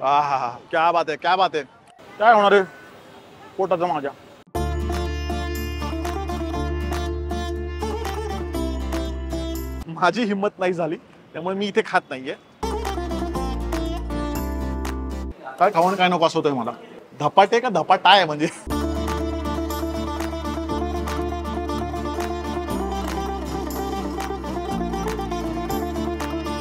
आहा, क्या बात आहे, क्या बात आहे. काय होणार आहे पोटाचं माझ्या. माझी हिंमत नाही झाली त्यामुळे मी इथे खात नाहीये. काय खावण काय नको असं होतंय मला. धपाटे का धपाटा आहे म्हणजे.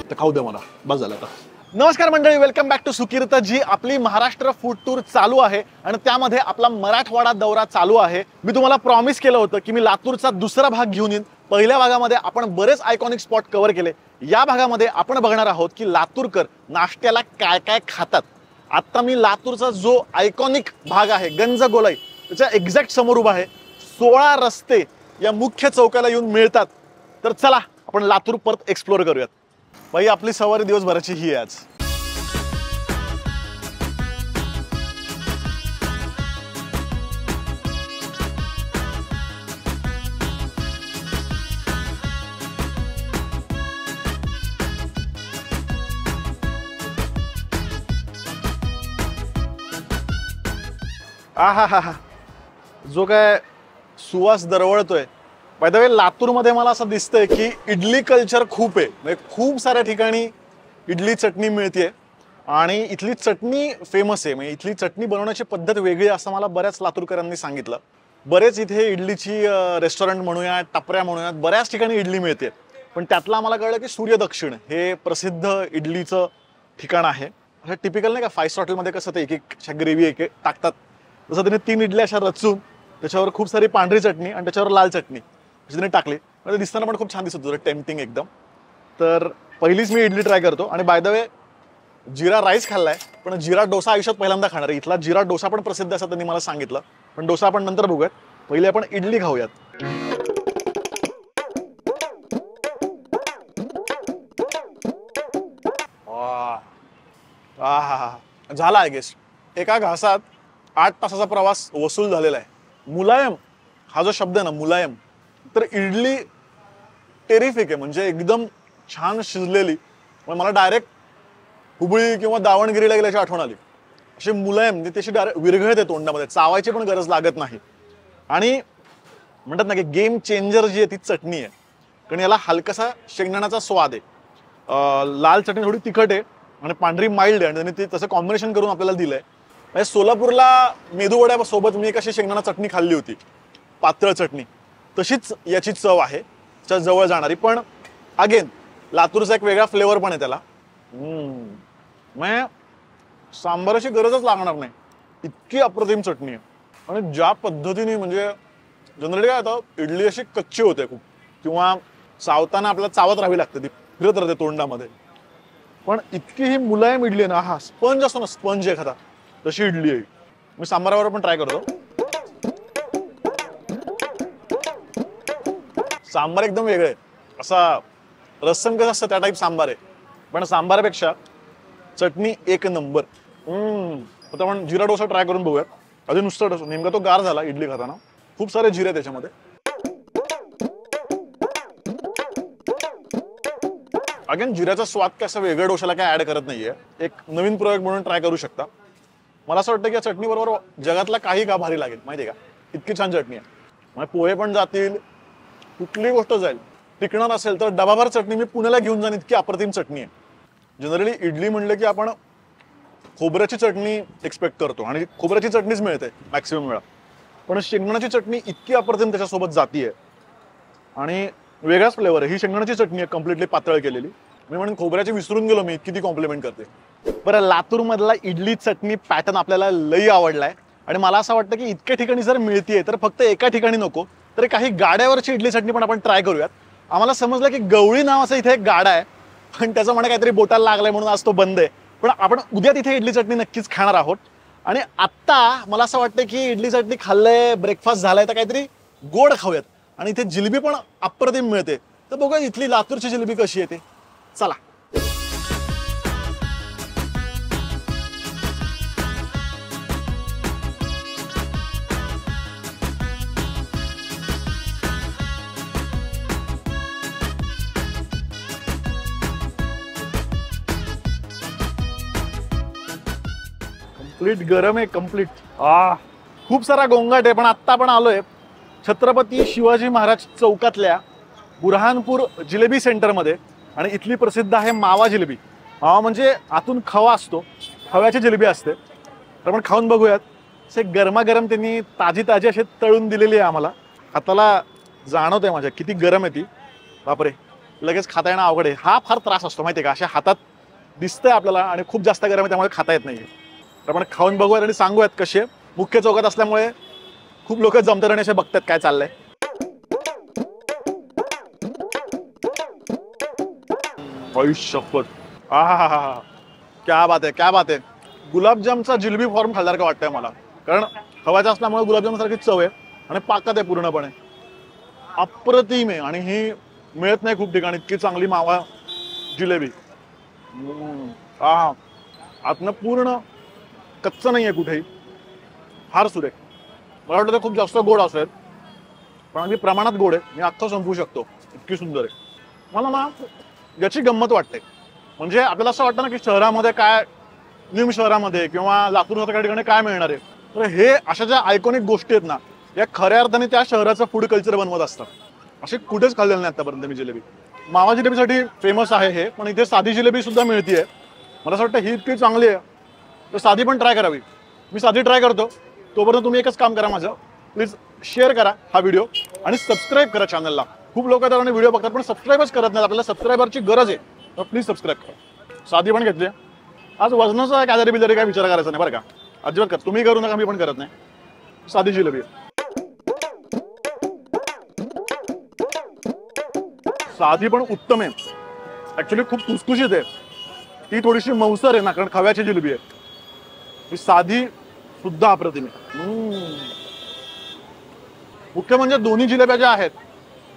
तर खाऊ दे मला, बस झालं आता. नमस्कार मंडळी, वेलकम बॅक टू सुकीर्त. जी आपली महाराष्ट्र फूड टूर चालू आहे आणि त्यामध्ये आपला मराठवाडा दौरा चालू आहे. मी तुम्हाला प्रॉमिस केलं होतं की मी लातूरचा दुसरा भाग घेऊन येईन. पहिल्या भागामध्ये आपण बरेच आयकॉनिक स्पॉट कव्हर केले. या भागामध्ये आपण बघणार आहोत की लातूरकर नाश्त्याला काय काय खातात. आता मी लातूरचा जो आयकॉनिक भाग आहे गंजगोलाई त्याच्या एक्झॅक्ट समोर उभा आहे. 16 रस्ते या मुख्य चौकाला येऊन मिळतात. तर चला आपण लातूर परत एक्सप्लोर करूयात. भाई आपली सवारी दिवसभराची ही आहे आज. आहा, जो काय सुवास दरवळतोय. बाय द वे लातूरमध्ये मला असं दिसतंय की इडली कल्चर खूप आहे. म्हणजे खूप साऱ्या ठिकाणी इडली चटणी मिळते आणि इथली चटणी फेमस आहे. म्हणजे इथली चटणी बनवण्याची पद्धत वेगळी असं मला बऱ्याच लातूरकरांनी सांगितलं. बरेच इथे इडलीची रेस्टॉरंट म्हणूयात, टपऱ्या म्हणूयात, बऱ्याच ठिकाणी इडली मिळते. पण त्यातलं आम्हाला कळलं की सूर्यदक्षिण हे प्रसिद्ध इडलीचं ठिकाण आहे. असं टिपिकल नाही का 5 स्टार हॉटेलमध्ये कसं ते एक एक ग्रेव्ही एक टाकतात, तसं त्याने 3 इडल्या अशा रचून त्याच्यावर खूप सारी पांढरी चटणी आणि त्याच्यावर लाल चटणी अशी त्याने टाकली. म्हणजे दिसताना पण खूप छान दिसत होतं, टेम्पटिंग एकदम. तर पहिलीच मी इडली ट्राय करतो. आणि by the way jeera rice खाल्लाय, पण जिरा डोसा आयुष्यात पहिल्यांदा खाणार आहे. इथला जिरा डोसा पण प्रसिद्ध असं त्यांनी मला सांगितलं. पण डोसा आपण नंतर बघूयात. पहिले आपण इडली खाऊयात. झाला आय गेस. एका घासात 8 तासाचा प्रवास वसूल झालेला आहे. मुलायम हा जो शब्द आहे ना, मुलायम, तर इडली टेरिफिक आहे. म्हणजे एकदम छान शिजलेली. मला डायरेक्ट हुबळी किंवा दावणगिरीला गेल्याची आठवण आली. अशी मुलायम त्याची डायरेक्ट विरघळते तोंडामध्ये, चावायची पण गरज लागत नाही. आणि म्हणतात ना की गेम चेंजर जी आहे ती चटणी आहे. कारण याला हलकासा शेंगदाण्याचा स्वाद आहे. लाल चटणी थोडी तिखट आहे आणि पांढरी माइल्ड आहे. आणि त्यांनी ते तसं कॉम्बिनेशन करून आपल्याला दिलंय. म्हणजे सोलापूरला मेदूवड्यासोबत मी एक अशी शेंगदाणा चटणी खाल्ली होती, पातळ चटणी. तशीच याची चव आहे, त्याच्या जवळ जाणारी. पण अगेन लातूरचा एक वेगळा फ्लेवर पण आहे त्याला. म्हणजे सांबाराची गरजच लागणार नाही, इतकी अप्रतिम चटणी आहे. आणि ज्या पद्धतीने म्हणजे जनरली काय होतं, इडली अशी कच्ची होते खूप, किंवा चावताना आपल्याला चावत राहावी लागते, ती फिरत राहते तोंडामध्ये. पण इतकी ही मुलायम इडली आहे ना, हा स्पंज असतो ना, स्पंज एखादा, तशी इडली आहे. मी सांबारावर पण ट्राय करतो. सांबार एकदम वेगळे, असा रस्सम कसं असतं त्या टाईप सांबार आहे. पण सांबारापेक्षा चटणी एक नंबर. आता आपण जिरा डोसा ट्राय करून बघूयात. आधी नुसतं डोसा, नेमका तो गार झाला इडली खाताना. खूप सारे जिरे त्याच्यामध्ये. अगेन जिऱ्याचा स्वाद काय असं वेगळ्या डोशाला काय ऍड करत नाहीये. एक नवीन प्रयोग म्हणून ट्राय करू शकता. मला असं वाटतं की या चटणी बरोबर जगातला काही का भारी लागेल माहितीये का, इतकी छान चटणी आहे. म्हणजे पोहे पण जातील, कुठली गोष्ट जाईल. टिकणार असेल तर डबाभर चटणी मी पुण्याला घेऊन जाईन, इतकी अप्रतिम चटणी आहे. जनरली इडली म्हणलं की आपण खोबऱ्याची चटणी एक्सपेक्ट करतो आणि खोबऱ्याची चटणीच मिळते मॅक्सिमम वेळा. पण शेंगदाण्याची चटणी इतकी अप्रतिम त्याच्यासोबत जातीये आणि वेगळाच फ्लेवर आहे. ही शेंगदाण्याची चटणी आहे कम्प्लिटली पातळ केलेली. मी म्हणून खोबऱ्याची विसरून गेलो मी, इतकी ती कॉम्प्लिमेंट करते. बरं, लातूर मधला इडली चटणी पॅटर्न आपल्याला लई आवडलाय. आणि मला असं वाटतं की इतक्या ठिकाणी जर मिळतीये तर फक्त एका ठिकाणी नको, तर काही गाड्यावरची इडली चटणी पण आपण ट्राय करूयात. आम्हाला समजलं की गवळी नावाचा इथे एक गाडा आहे, पण त्याचं म्हणे काहीतरी बोटाला लागलंय म्हणून आज तो बंद आहे. पण आपण उद्या तिथे इडली चटणी नक्कीच खाणार आहोत. आणि आत्ता मला असं वाटतं की इडली चटणी खाल्लंय, ब्रेकफास्ट झालाय, तर काहीतरी गोड खाऊयात. आणि इथे जिलेबी पण अप्रतिम मिळते. तर बघा इथली लातूरची जिलेबी कशी येते. चला. प्लेट गरम आहे कम्प्लीट. खूप सारा गोंगाट आहे, पण आत्ता आपण आलोय छत्रपती शिवाजी महाराज चौकातल्या बुरहानपूर जिलेबी सेंटरमध्ये. आणि इथली प्रसिद्ध आहे मावा जिलेबी. मावा म्हणजे आतून खवा असतो, खव्याची जिलेबी असते. तर आपण खाऊन बघूयात. असे गरमागरम त्यांनी ताजी ताजी असे तळून दिलेली आहे आम्हाला. हाताला जाणवत आहे माझ्या किती गरम आहे ती. बापरे, लगेच खाता येणं अवघड आहे. हा फार त्रास असतो माहिती आहे का, अशा हातात दिसतंय आपल्याला आणि खूप जास्त गरम आहे त्यामुळे खाता येत नाही. तर आपण खाऊन बघूयात आणि सांगूयात कसे. मुख्य चौकात असल्यामुळे खूप लोक जमतात आणि असे बघतात काय चाललंय. शपथ, हा क्या बात आहे, क्या बात आहे. गुलाबजामचा जिलेबी फॉर्म खाल्ल्यासारखं वाटतंय मला, कारण खव्याचा असल्यामुळे गुलाबजाम सारखी चव आहे आणि पाकात आहे पूर्णपणे. अप्रतिम आहे आणि ही मिळत नाही खूप ठिकाणी इतकी चांगली मावा जिलेबी. आतनं पूर्ण कच्चं नाही आहे कुठेही, फार सुरेख. मला वाटतं ते खूप जास्त गोड असेल, पण अगदी प्रमाणात गोड आहे. मी अख्खं संपवू शकतो, इतकी सुंदर आहे. मला ना याची गंमत वाटते. म्हणजे आपल्याला असं वाटतं ना की शहरामध्ये काय, निम शहरामध्ये किंवा लातूरसारख्या ठिकाणी काय मिळणार आहे. तर हे अशा ज्या आयकॉनिक गोष्टी आहेत ना, या खऱ्या अर्थाने त्या शहराचं फूड कल्चर बनवत असतात. असे कुठेच खाल्लेलं नाही आतापर्यंत मी जिलेबी. मावा जिलेबीसाठी फेमस आहे हे, पण इथे साधी जिलेबी सुद्धा मिळतीये. मला असं वाटतं ही इतकी चांगली आहे तर साधी पण ट्राय करावी. मी साधी ट्राय करतो. तोपर्यंत तुम्ही एकच काम करा माझं, प्लीज शेअर करा हा व्हिडिओ आणि सबस्क्राईब करा चॅनलला. खूप लोक त्याला व्हिडिओ बघतात पण सबस्क्राईबच करत नाहीत. आपल्याला सबस्क्रायबरची गरज आहे, तर प्लीज सबस्क्राईब करा. साधी पण घेतली. आज वजनाचा कॅलरी बिलरी काय विचार करायचा नाही बरं का, अजिबात कर. तुम्ही करू नका, मी पण करत नाही. साधी जिलेबी साधी पण उत्तम आहे. ऍक्च्युली खूप खुसखुशीत आहे. ती थोडीशी मऊसर आहे ना, कारण खव्याची जिलेबी आहे. ही साधी सुद्धा अप्रतिम आहे. मुख्य म्हणजे दोन्ही जिलेब्या ज्या आहेत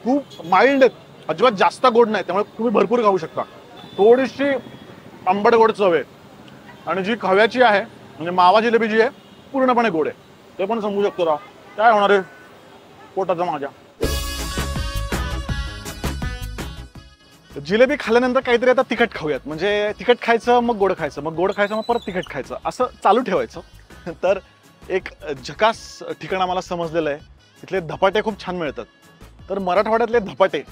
खूप माइल्ड आहेत, अजिबात जास्त गोड नाही, त्यामुळे तुम्ही भरपूर खाऊ शकता. थोडीशी आंबट गोड चव आहे आणि जी खव्याची आहे म्हणजे मावा जिलेबी जी आहे पूर्णपणे गोड आहे. ते पण समजू शकतो राव, काय होणार आहे पोटाचं माझ्या. जिलेबी खाल्ल्यानंतर काहीतरी आता तिखट खाऊयात. म्हणजे तिखट खायचं मग गोड खायचं, मग गोड खायचं मग परत तिखट खायचं, असं चालू ठेवायचं. तर एक झकास ठिकाण आम्हाला समजलेलं आहे. तिथले धपाटे खूप छान मिळतात. तर मराठवाड्यातले धपाटे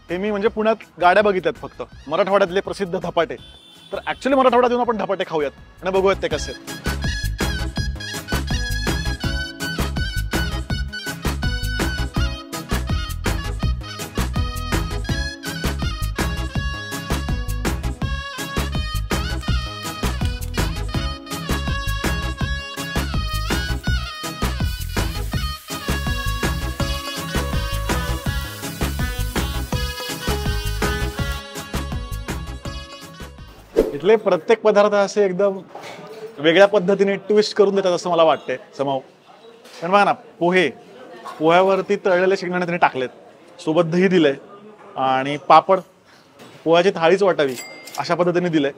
हे मी म्हणजे पुण्यात गाड्या बघितल्यात फक्त मराठवाड्यातले प्रसिद्ध धपाटे. तर ऍक्च्युली मराठवाड्यात येऊन आपण धपाटे खाऊयात आणि बघूयात ते कसे. इथले प्रत्येक पदार्थ असे एकदम वेगळ्या पद्धतीने ट्विस्ट करून देतात असं मला वाटतंय समाव. कारण बघा ना, पोह्यावरती तळलेले शेंगदाणे त्यांनी टाकलेत, सोबत दही दिलंय आणि पापड, पोह्याची थाळीच वाटावी अशा पद्धतीने दिलंय.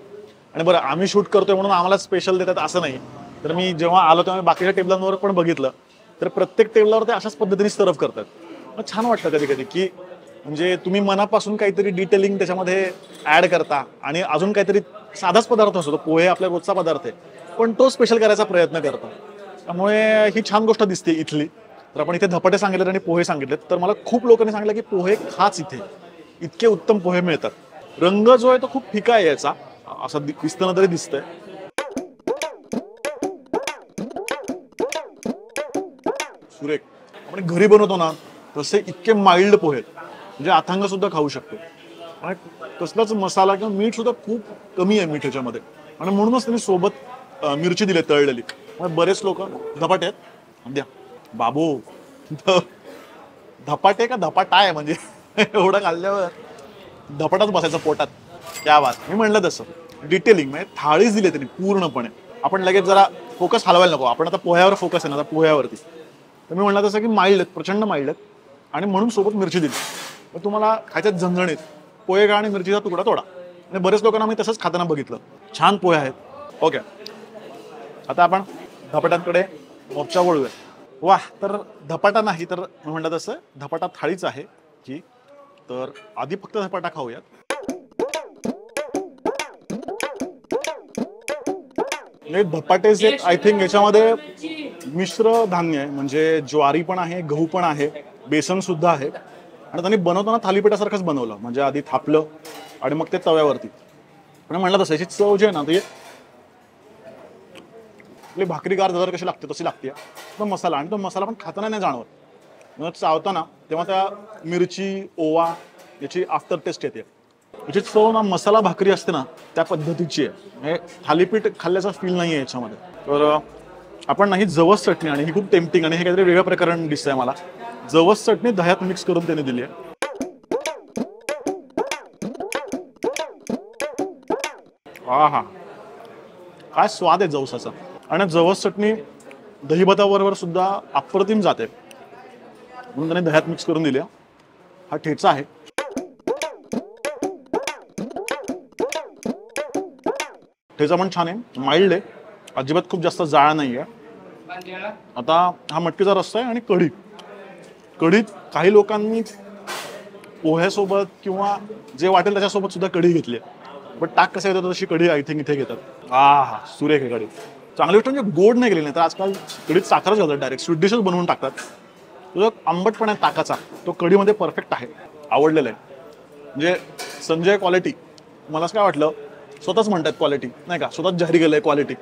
आणि बरं, आम्ही शूट करतोय म्हणून आम्हाला स्पेशल देतात असं नाही. तर मी जेव्हा आलो तेव्हा बाकीच्या टेबलांवर पण बघितलं, तर प्रत्येक टेबलावर ते अशाच पद्धतीने सर्व करतात. मग छान वाटतं कधी कधी की म्हणजे तुम्ही मनापासून काहीतरी डिटेलिंग त्याच्यामध्ये ऍड करता आणि अजून काहीतरी. साधाच पदार्थ असतो, पोहे आपल्या रोजचा पदार्थ आहे, पण तो स्पेशल करायचा प्रयत्न करतो. त्यामुळे ही छान गोष्ट दिसते इथली. तर आपण इथे धपाटे सांगितलेत आणि पोहे सांगितलेत, तर मला खूप लोकांनी सांगितलं की पोहे खाच इथे, इतके उत्तम पोहे मिळतात. रंग जो आहे तो खूप फिका आहे याचा, असं दिसताना तरी दिसतंय. सुरेख. आपण घरी बनवतो ना तसे इतके माइल्ड पोहे, म्हणजे अथांग सुद्धा खाऊ शकतो. आणि कसलाच मसाला किंवा मीठ सुद्धा खूप कमी आहे मीठ याच्यामध्ये. आणि म्हणूनच त्यांनी सोबत मिरची दिली तळलेली. बरेच लोक धपाटे आहेत द्या बाबू, धपाटे का धपाटा आहे म्हणजे एवढं खाल्ल्यावर धपाटाच बसायचा पोटात. क्या बात. मी म्हणलं तसं डिटेलिंग म्हणजे थाळीच दिली त्यांनी पूर्णपणे. आपण लगेच जरा फोकस हलवायला नको, आपण आता पोह्यावर फोकस आहे ना, आता पोह्यावरती. तर मी म्हणलं तसं की माइल्ड आहेत, प्रचंड माइल्ड आहेत आणि म्हणून सोबत मिरची दिली. मग तुम्हाला खायच्यात झणझणीत पोहे आणि मिरचीचा तुकडा तोडा. आणि बरेच लोकांना मी तसंच खाताना बघितलं. छान पोहे आहेत. ओके, आता आपण धपाट्यांकडे मोर्चा वळूया. वा, तर धपाटा नाही तर म्हणलं तसं धपाटा थाळीच आहे की. तर आधी फक्त धपाटा खाऊयात. हे धपाटे जे आय थिंक याच्यामध्ये मिश्र धान्य आहे, म्हणजे ज्वारी पण आहे, गहू पण आहे, बेसन सुद्धा आहे आणि त्यांनी बनवताना थालीपीठासारखंच बनवलं, म्हणजे आधी थापलं आणि मग ते तव्यावरती. आणि म्हणलं तसं याची चव जी आहे ना ती आपली भाकरी गार जर कशी लागते तशी लागते. तो मसाला आणि तो मसाला पण खाताना नाही जाणवत, मग चावताना तेव्हा त्या मिरची ओवा याची आफ्टर टेस्ट येते. याची चव ना मसाला भाकरी असते ना त्या पद्धतीची आहे, हे थालीपीठ खाल्ल्याचा फील नाही आहे याच्यामध्ये. तर आपण नाही जवस चटणी, आणि ही खूप टेम्पटिंग आणि हे काहीतरी वेगळं प्रकरण दिसतंय मला. जवस चटणी दह्यात मिक्स करून त्याने दिली आहे. हा काय स्वाद आहे जवसाचा. आणि जवस चटणी दहीभाताबरोबर सुद्धा अप्रतिम जाते, म्हणून त्याने दह्यात मिक्स करून दिली. हा ठेचा आहे, ठेचा पण छान आहे, माइल्ड आहे, अजिबात खूप जास्त जाळ नाही आहे. आता हा मटकीचा रस्सा आहे आणि कढी. कढीत काही लोकांनी पोह्यासोबत किंवा जे वाटेल त्याच्यासोबत सुद्धा कढी घेतली आहे, पण टाक कसं येतं तशी कढी आय थिंक इथे घेतात. हा सुरेख आहे कढी. चांगली गोष्ट म्हणजे गोड नाही गेली, नाही तर आजकाल कढीत साखरच घालतात, डायरेक्ट स्वीट डिशच बनवून टाकतात. तुझं आंबटपणा आहे ताकाचा, तो कढीमध्ये परफेक्ट आहे, आवडलेलं आहे. म्हणजे संजय क्वालिटी, मला असं काय वाटलं स्वतःच म्हणतात क्वालिटी नाही का, स्वतःच जाहीर केलंय क्वालिटी,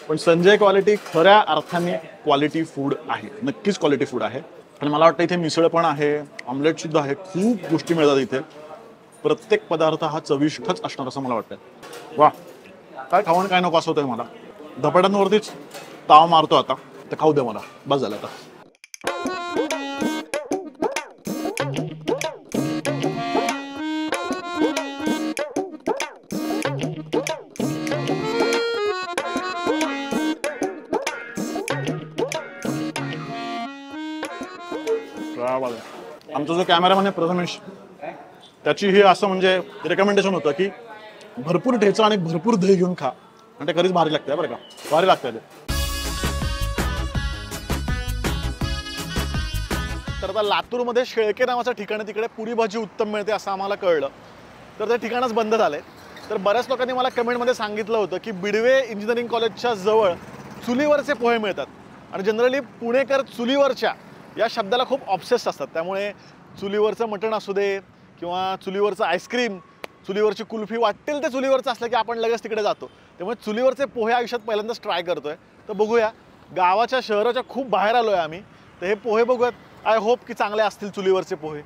पण संजय क्वालिटी खऱ्या अर्थाने क्वालिटी फूड आहे, नक्कीच क्वालिटी फूड आहे. आणि मला वाटतं इथे मिसळ पण आहे, ऑमलेट सुद्धा आहे, खूप गोष्टी मिळतात इथे. प्रत्येक पदार्थ हा चविष्टच असणार असं मला वाटतं. वा, काय खावण काय नको असं होतंय मला. धपाट्यांवरतीच ताव मारतो आता, तर खाऊ दे मला, बस झालं आता. आमचा जो कॅमेरामॅन आहे प्रथमेश, त्याची ही असं म्हणजे रेकमेंडेशन होतं की भरपूर ठेचा आणि भरपूर दही घेऊन खा, आणि ते खरीच भारी लागतंय बरं का, भारी लागतंय ते. तर आता लातूरमध्ये शेळके नावाचं ठिकाण आहे, तिकडे पुरी भाजी उत्तम मिळते असं आम्हाला कळलं, तर ते ठिकाणच बंद झालंय. तर बऱ्याच लोकांनी मला कमेंटमध्ये सांगितलं होतं की बिडवे इंजिनिअरिंग कॉलेजच्या जवळ चुलीवरचे पोहे मिळतात, आणि जनरली पुणेकर चुलीवरच्या या शब्दाला खूप ऑब्सेस्ड असतात. त्यामुळे चुलीवरचं मटण असू दे किंवा चुलीवरचं आईस्क्रीम, चुलीवरची कुल्फी, वाटेल ते चुलीवरचं असलं की आपण लगेच तिकडे जातो. त्यामुळे चुलीवरचे पोहे आयुष्यात पहिल्यांदाच ट्राय करतोय. तर बघूया, गावाच्या शहराच्या खूप बाहेर आलोय आम्ही, तर हे पोहे बघूयात. आय होप की चांगले असतील चुलीवरचे पोहे.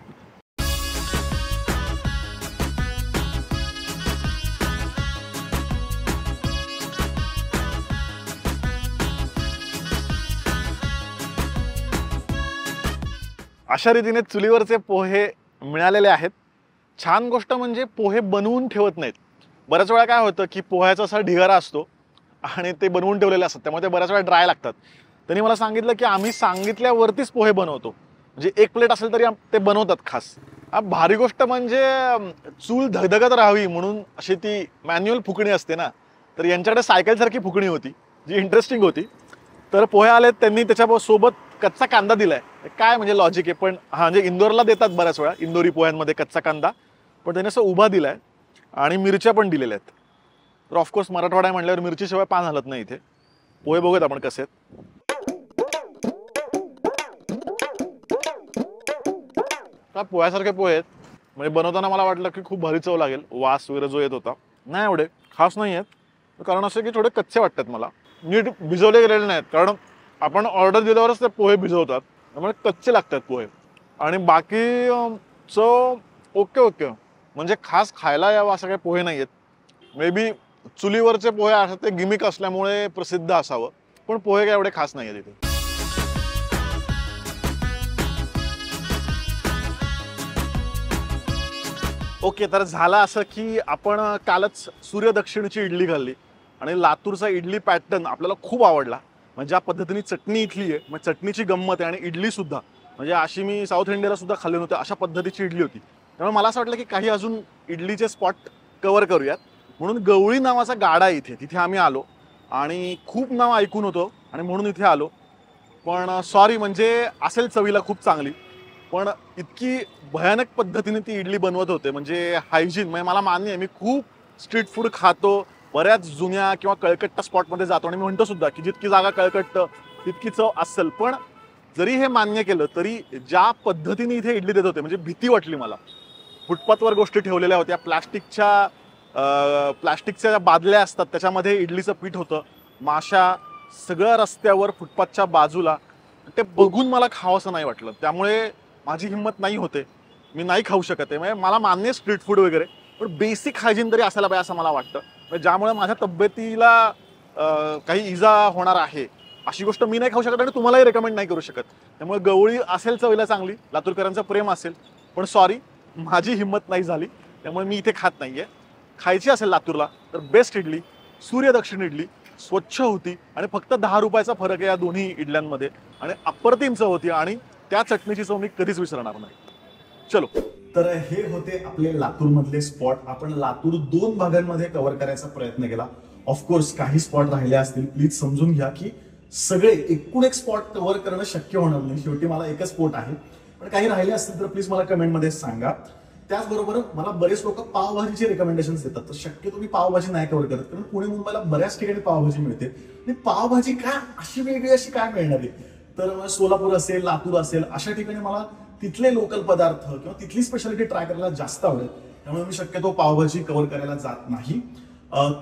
अशा रीतीने चुलीवरचे पोहे मिळालेले आहेत. छान गोष्ट म्हणजे पोहे बनवून ठेवत नाहीत. बऱ्याच वेळा काय होतं की पोह्याचा असा ढिगारा असतो आणि ते बनवून ठेवलेले असतात, त्यामुळे ते बऱ्याच वेळा ड्राय लागतात. त्यांनी मला सांगितलं की आम्ही सांगितल्यावरतीच पोहे बनवतो, म्हणजे एक प्लेट असेल तरी ते बनवतात खास. भारी गोष्ट म्हणजे चूल धगधगत राहावी म्हणून अशी ती मॅन्युअल फुकणी असते ना, तर यांच्याकडे सायकलसारखी फुकणी होती जी इंटरेस्टिंग होती. तर पोहे आलेत, त्यांनी त्याच्यासोबत कच्चा कांदा दिलाय. काय म्हणजे लॉजिक आहे, पण हा म्हणजे इंदोरला देतात बऱ्याच वेळा इंदोरी पोह्यांमध्ये कच्चा कांदा, पण त्याने असं उभा दिलाय आणि मिरच्या पण दिलेल्या आहेत. तर ऑफकोर्स मराठवाडा म्हटल्यावर मिरचीशिवाय पान हलत नाही इथे. पोहे बघूयात आपण कसे आहेत. का पोह्यासारखे पोहे आहेत, म्हणजे बनवताना मला वाटलं की खूप भारी चव लागेल, वास वगैरे जो येत होता नाही एवढे खास नाही आहेत. कारण असं की थोडे कच्चे वाटतात मला, नीट भिजवले गेलेले नाहीत, कारण आपण ऑर्डर दिल्यावरच ते पोहे भिजवतात, त्यामुळे कच्चे लागतात पोहे. आणि बाकी चव ओके ओके, म्हणजे खास खायला यावं असं काही पोहे नाही आहेत. मे बी चुलीवरचे पोहे असं ते गिमिक असल्यामुळे प्रसिद्ध असावं, पण पोहे काय एवढे खास नाही आहेत इथे. ओके, तर झालं असं की आपण कालच सूर्यदक्षिणची इडली खाल्ली आणि लातूरचा इडली पॅटर्न आपल्याला खूप आवडला. म्हणजे ज्या पद्धतीने चटणी इथली आहे, मग चटणीची गंमत आहे, आणि इडली सुद्धा म्हणजे अशी मी साऊथ इंडियाला सुद्धा खाल्ली नव्हती अशा पद्धतीची इडली होती. त्यामुळे मला असं वाटलं की काही अजून इडलीचे स्पॉट कव्हर करूयात, म्हणून गवळी नावाचा गाडा आहे इथे, तिथे आम्ही आलो आणि खूप नाव ऐकून होतो आणि म्हणून इथे आलो. पण सॉरी, म्हणजे असेल चवीला खूप चांगली, पण इतकी भयानक पद्धतीने ती इडली बनवत होते, म्हणजे हायजीन. म्हणजे मला मान्य आहे, मी खूप स्ट्रीट फूड खातो, बऱ्याच जुन्या किंवा कळकट्टा स्पॉटमध्ये जातो आणि मी म्हणतो सुद्धा की जितकी जागा कळकट्ट तितकी चव असेल. पण जरी हे मान्य केलं तरी ज्या पद्धतीने इथे इडली देत होते म्हणजे भीती वाटली मला. फुटपाथवर गोष्टी ठेवलेल्या होत्या, प्लास्टिकच्या ज्या बादल्या असतात त्याच्यामध्ये इडलीचं पीठ होतं, माशा सगळ्या रस्त्यावर फुटपाथच्या बाजूला. ते बघून मला खावंसं नाही वाटलं. त्यामुळे माझी हिंमत नाही होते, मी नाही खाऊ शकत आहे. म्हणजे मला मान्य स्ट्रीट फूड वगैरे, पण बेसिक हायजीन तरी असायला पाहिजे असं मला वाटतं. म्हणजे ज्यामुळे माझ्या तब्येतीला काही इजा होणार आहे अशी गोष्ट मी नाही खाऊ शकत आणि तुम्हालाही रेकमेंड नाही करू शकत. त्यामुळे गवळी असेल चवीला चांगली, लातूरकरांचं प्रेम असेल, पण सॉरी माझी हिंमत नाही झाली, त्यामुळे मी इथे खात नाहीये. खायची असेल लातूरला तर बेस्ट इडली सूर्य दक्षिण इडली, स्वच्छ होती आणि फक्त 10 रुपयाचा फरक आहे या दोन्ही इडल्यांमध्ये आणि अप्रतिम चव होती आणि त्या चटणीची चव मी कधीच विसरणार नाही. चलो, तर हे होते आपले लातूर मधले स्पॉट. आपण लातूर 2 भागांमध्ये कव्हर करायचा प्रयत्न केला. ऑफकोर्स काही स्पॉट राहिले असतील, प्लीज समजून घ्या की सगळे एकूण एक स्पॉट कव्हर करणं शक्य होणार नाही. शेवटी मला एकच स्पॉट आहे, पण काही राहिले असतील तर प्लीज मला कमेंटमध्ये सांगा. त्याचबरोबर मला बरेच लोक पावभाजीचे रिकमेंडेशन देतात, तर शक्यतो मी पावभाजी नाही कव्हर करत, कारण पुणे मुंबईला बऱ्याच ठिकाणी पावभाजी मिळते आणि पावभाजी काय अशी वेगळी अशी काय मिळणार आहे. तर सोलापूर असेल, लातूर असेल, अशा ठिकाणी मला तिथले लोकल पदार्थ किंवा तिथली स्पेशालिटी ट्राय करायला जास्त आवडेल. त्यामुळे मी शक्यतो पावभाजी कव्हर करायला जात नाही.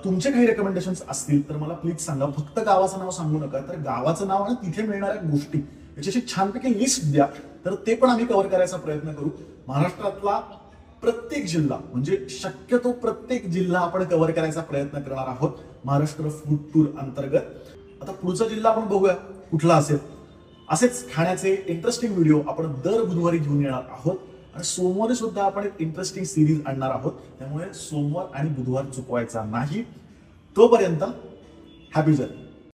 तुमचे काही रेकमेंडेशन्स असतील तर मला प्लीज सांगा. फक्त गावाचं नाव सांगू नका, तर गावाचं नाव आणि तिथे मिळणाऱ्या गोष्टी याची छानपैकी लिस्ट द्या, तर ते पण आम्ही कव्हर करायचा प्रयत्न करू. महाराष्ट्रातला प्रत्येक जिल्हा म्हणजे शक्यतो प्रत्येक जिल्हा आपण कव्हर करायचा प्रयत्न करणार आहोत महाराष्ट्र फूड टूर अंतर्गत. आता पुढचा जिल्हा आपण बघूया कुठला असेल. असेच खाण्याचे इंटरेस्टिंग व्हिडिओ आपण दर बुधवारी घेऊन येणार आहोत आणि सोमवारी सुद्धा आपण एक इंटरेस्टिंग सिरीज आणणार आहोत. त्यामुळे सोमवार आणि बुधवार चुकवायचा नाही. तोपर्यंत हॅपी जर्नी.